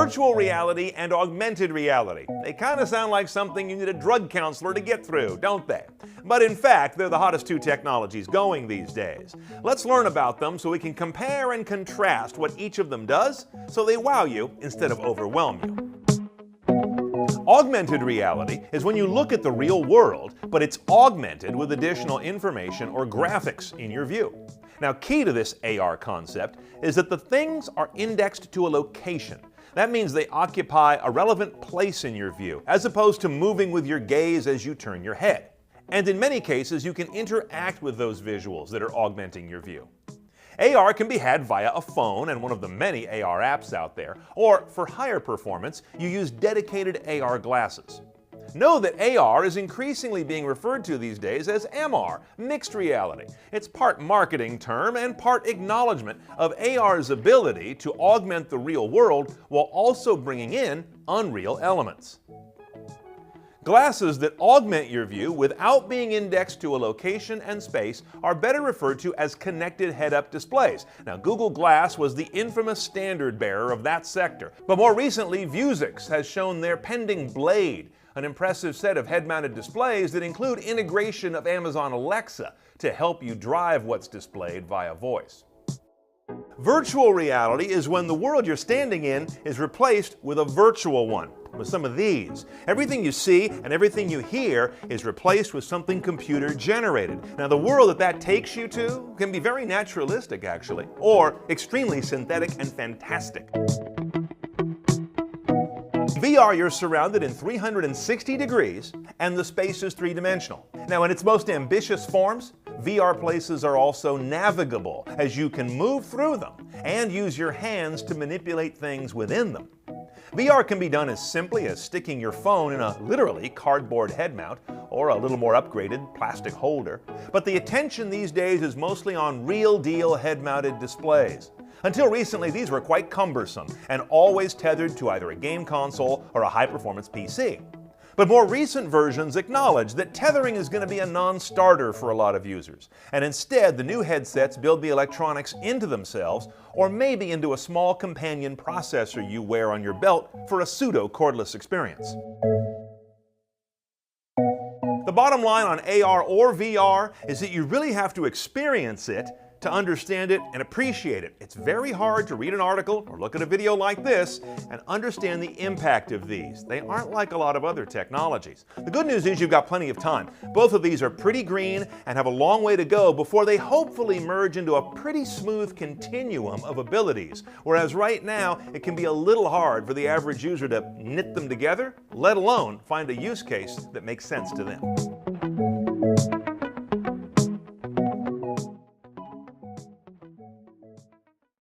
Virtual reality and augmented reality. They kind of sound like something you need a drug counselor to get through, don't they? But in fact, they're the hottest two technologies going these days. Let's learn about them so we can compare and contrast what each of them does so they wow you instead of overwhelm you. Augmented reality is when you look at the real world, but it's augmented with additional information or graphics in your view. Now, key to this AR concept is that the things are indexed to a location. That means they occupy a relevant place in your view, as opposed to moving with your gaze as you turn your head. And in many cases, you can interact with those visuals that are augmenting your view. AR can be had via a phone and one of the many AR apps out there, or for higher performance, you use dedicated AR glasses. Know that AR is increasingly being referred to these days as MR, mixed reality. It's part marketing term and part acknowledgement of AR's ability to augment the real world while also bringing in unreal elements. Glasses that augment your view without being indexed to a location and space are better referred to as connected head-up displays. Now, Google Glass was the infamous standard bearer of that sector, but more recently, Vuzix has shown their pending Blade, an impressive set of head-mounted displays that include integration of Amazon Alexa to help you drive what's displayed via voice. Virtual reality is when the world you're standing in is replaced with a virtual one. With some of these, everything you see and everything you hear is replaced with something computer generated. Now, the world that takes you to can be very naturalistic, actually, or extremely synthetic and fantastic. VR, you're surrounded in 360 degrees, and the space is three-dimensional. Now, in its most ambitious forms, VR places are also navigable, as you can move through them and use your hands to manipulate things within them. VR can be done as simply as sticking your phone in a literally cardboard head mount or a little more upgraded plastic holder, but the attention these days is mostly on real-deal head-mounted displays. Until recently, these were quite cumbersome and always tethered to either a game console or a high-performance PC. But more recent versions acknowledge that tethering is going to be a non-starter for a lot of users, and instead the new headsets build the electronics into themselves or maybe into a small companion processor you wear on your belt for a pseudo-cordless experience. The bottom line on AR or VR is that you really have to experience it to understand it and appreciate it. It's very hard to read an article or look at a video like this and understand the impact of these. They aren't like a lot of other technologies. The good news is you've got plenty of time. Both of these are pretty green and have a long way to go before they hopefully merge into a pretty smooth continuum of abilities, whereas right now it can be a little hard for the average user to knit them together, let alone find a use case that makes sense to them.